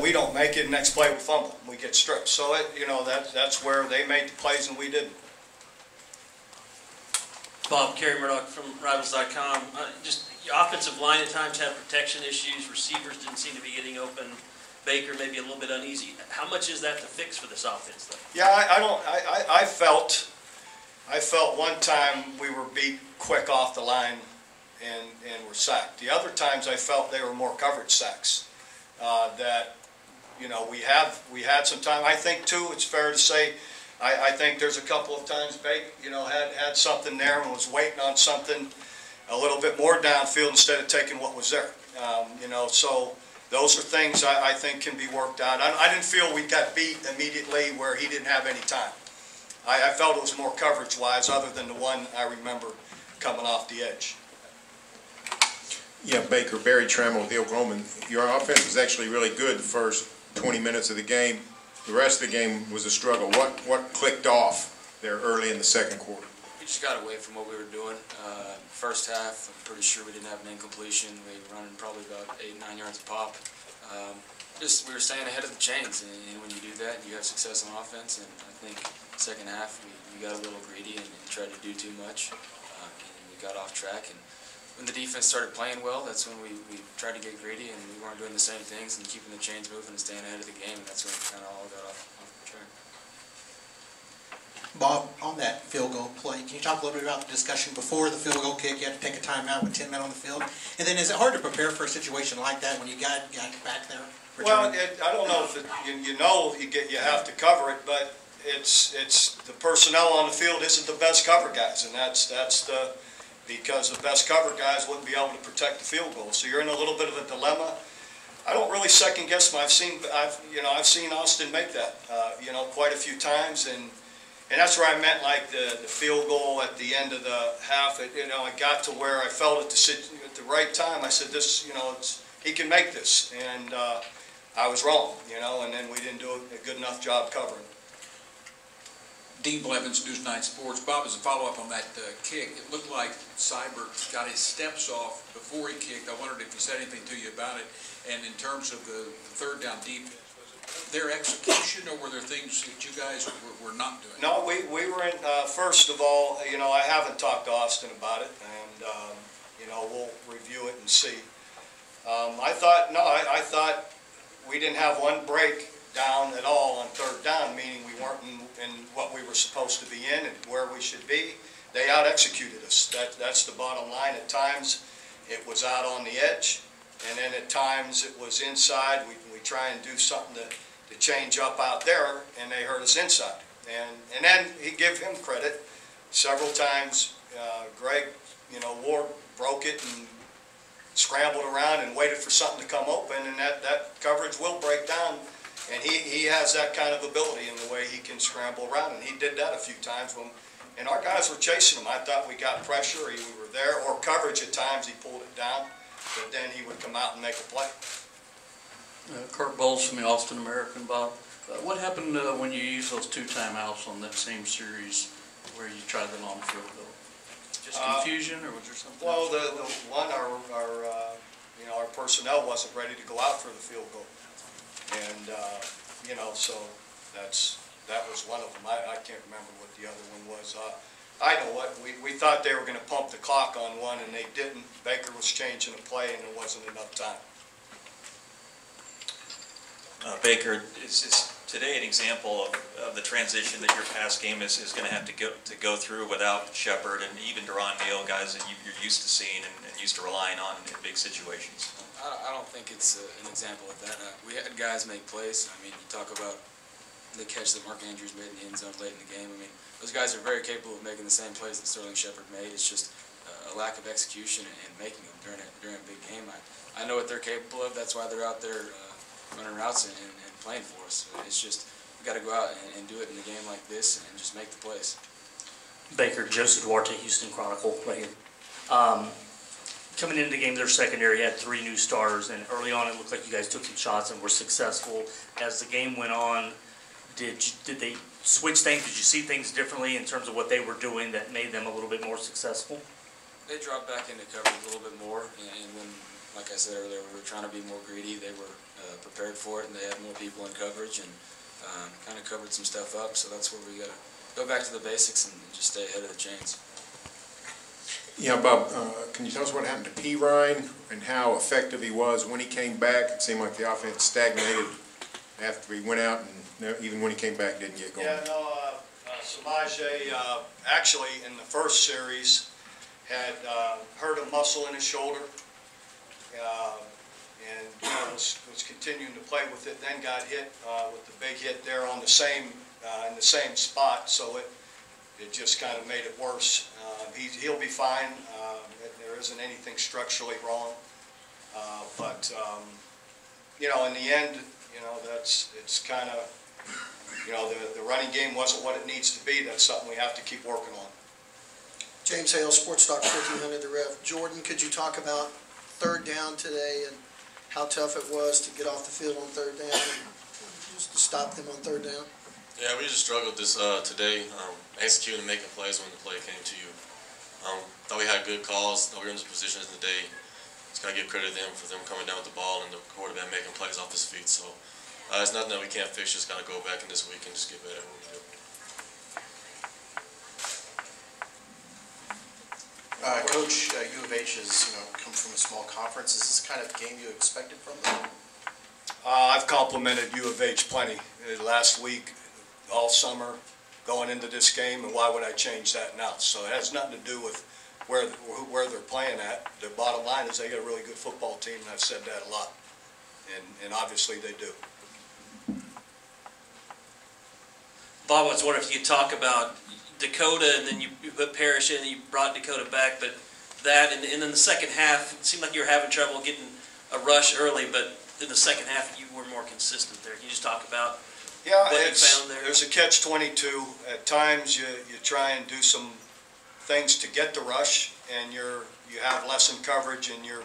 we don't make it, next play we fumble, we get stripped. So that's where they made the plays and we didn't. Bob, Kerry Murdoch from Rivals.com. Just your offensive line at times had protection issues. Receivers didn't seem to be getting open. Baker maybe a little bit uneasy. How much is that to fix for this offense, though? Yeah, I felt one time we were beat quick off the line and were sacked. The other times I felt they were more coverage sacks. That we had some time. I think too, it's fair to say, I think there's a couple of times Baker had something there and was waiting on something a little bit more downfield instead of taking what was there. So those are things I think can be worked out. I didn't feel we got beat immediately where he didn't have any time. I felt it was more coverage-wise, other than the one I remember coming off the edge. Yeah, Baker, Barry Trammell with the Oklahoman. Your offense was actually really good the first 20 minutes of the game. The rest of the game was a struggle. What clicked off there early in the second quarter? We just got away from what we were doing. First half, I'm pretty sure we didn't have an incompletion. We were running probably about 8-9 yards a pop. We were staying ahead of the chains, and when you do that, you have success on offense. And I think second half we got a little greedy and tried to do too much, and we got off track. And when the defense started playing well, that's when we tried to get greedy, and we weren't doing the same things and keeping the chains moving and staying ahead of the game. And that's when we kind of all got off track. Bob, on that field goal play, can you talk a little bit about the discussion before the field goal kick? You had to take a timeout with 10 men on the field. And then is it hard to prepare for a situation like that when you got back there? Well, I don't know if you have to cover it, but it's the personnel on the field isn't the best cover guys, and because the best cover guys wouldn't be able to protect the field goal. So you're in a little bit of a dilemma. I don't really second guess them. I've seen Austin make that quite a few times, and that's where I meant like the field goal at the end of the half. It got to where I felt at the right time. I said he can make this, and I was wrong, and then we didn't do a good enough job covering. Dean Blevins, News 9 Sports. Bob, as a follow-up on that kick, it looked like Seibert got his steps off before he kicked. I wondered if he said anything to you about it. And in terms of the third down defense, was their execution, or were there things that you guys were not doing? No, we were in, first of all, I haven't talked to Austin about it, and, we'll review it and see. I thought we didn't have one break down at all on third down, meaning we weren't in what we were supposed to be in and where we should be. They out-executed us. That's the bottom line. At times, it was out on the edge, and then at times it was inside. We try and do something to change up out there, and they hurt us inside. And then he give him credit. Several times, Greg, Ward broke it and scrambled around and waited for something to come open, and that coverage will break down. And he has that kind of ability in the way he can scramble around, and he did that a few times and our guys were chasing him. I thought we got pressure, we were there, or coverage at times, he pulled it down, but then he would come out and make a play. Kurt Bowles from the Austin American, Bob. What happened when you used those 2 timeouts on that same series where you tried the long field goal? Just confusion, or was there something? Well, the one, our personnel wasn't ready to go out for the field goal. And, so that was one of them. I can't remember what the other one was. I know what, we thought they were going to pump the clock on one, and they didn't. Baker was changing the play, and there wasn't enough time. Baker, is today an example of the transition that your pass game is going to have to go through without Shepard and even Deron Neal, guys that you're used to seeing and used to relying on in big situations? I don't think it's an example of that. We had guys make plays. I mean, you talk about the catch that Mark Andrews made in the end zone late in the game. I mean, those guys are very capable of making the same plays that Sterling Shepard made. It's just a lack of execution and making them during a big game. I know what they're capable of. That's why they're out there running routes and playing for us. It's just we got to go out and do it in a game like this and just make the plays. Baker, Joseph Duarte, Houston Chronicle, right here. Coming into the game, their secondary had 3 new starters, and early on it looked like you guys took some shots and were successful. As the game went on, did they switch things? Did you see things differently in terms of what they were doing that made them a little bit more successful? They dropped back into coverage a little bit more, and when, like I said earlier, we were trying to be more greedy. They were prepared for it, and they had more people in coverage and kind of covered some stuff up. So that's where we got to go back to the basics and just stay ahead of the chains. Yeah, Bob, can you tell us what happened to P. Ryan and how effective he was when he came back? It seemed like the offense stagnated after he went out, and even when he came back, didn't get going. Yeah, no, Samaje, actually in the first series had hurt a muscle in his shoulder, and was continuing to play with it. Then got hit with the big hit there on the same in the same spot, so it just kind of made it worse. He'll be fine. There isn't anything structurally wrong, but in the end, it's kind of. The running game wasn't what it needs to be. That's something we have to keep working on. James Hale, Sports Talk 1400 The Rev. Jordan, could you talk about third down today and how tough it was to get off the field on third down and just to stop them on third down? Yeah, we just struggled this today, executing and making plays when the play came to you. Thought we had good calls. Thought we were in the positions today. Just got to give credit to them for them coming down with the ball and the quarterback making plays off his feet. So it's nothing that we can't fix. Just got to go back in this week and just get better at what we do. Coach, U of H has come from a small conference. Is this the kind of game you expected from them? I've complimented U of H plenty last week, all summer, going into this game, and why would I change that now? So it has nothing to do with where they're playing at. The bottom line is they got a really good football team, and I've said that a lot, and obviously they do. Bob, I was wondering if you could talk about Dakota, and then you put Parrish in, and you brought Dakota back, but that, and then the second half, it seemed like you were having trouble getting a rush early, but in the second half you were more consistent there. Can you just talk about what you found there? There's a catch-22. At times you try and do some things to get the rush, and you have less in coverage, and you're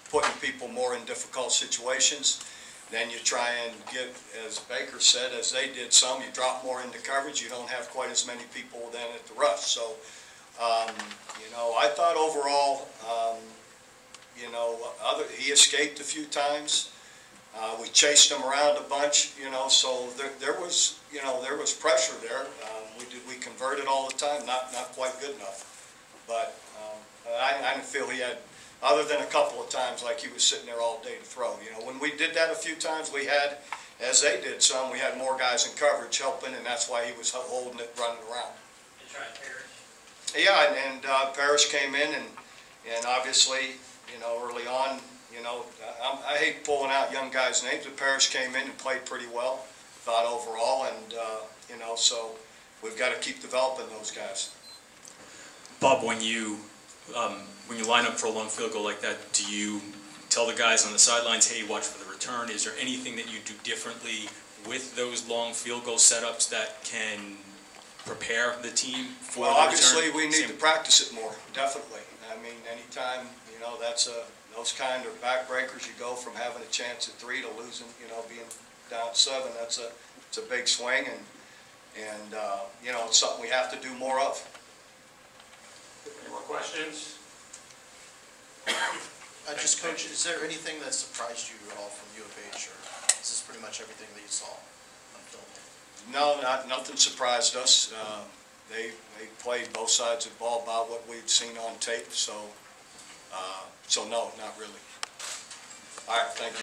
putting people more in difficult situations. Then you try and get, as Baker said, as they did some, you drop more into coverage. You don't have quite as many people then at the rush. So, I thought overall, he escaped a few times. We chased him around a bunch, so there was pressure there. We converted all the time, not quite good enough. But I didn't feel he had, other than a couple of times like he was sitting there all day to throw. When we did that a few times, we had, as they did some, we had more guys in coverage helping, and that's why he was holding it, running around. You tried Parrish? Yeah, and Parrish came in, and obviously, early on, I hate pulling out young guys' names, but Parrish came in and played pretty well, thought overall, and, so we've got to keep developing those guys. Bob, when you line up for a long field goal like that, do you tell the guys on the sidelines, hey, watch for the return? Is there anything that you do differently with those long field goal setups that can prepare the team for the return? Well, obviously, we need to practice it more, definitely. I mean, anytime, those kind of backbreakers, you go from having a chance at 3 to losing, being down 7, it's a big swing, and it's something we have to do more of. Any more questions? Coach, is there anything that surprised you at all from U of H, or is this pretty much everything that you saw on film? No, nothing surprised us. They played both sides of the ball about what we'd seen on tape, so no, not really. All right, thank you.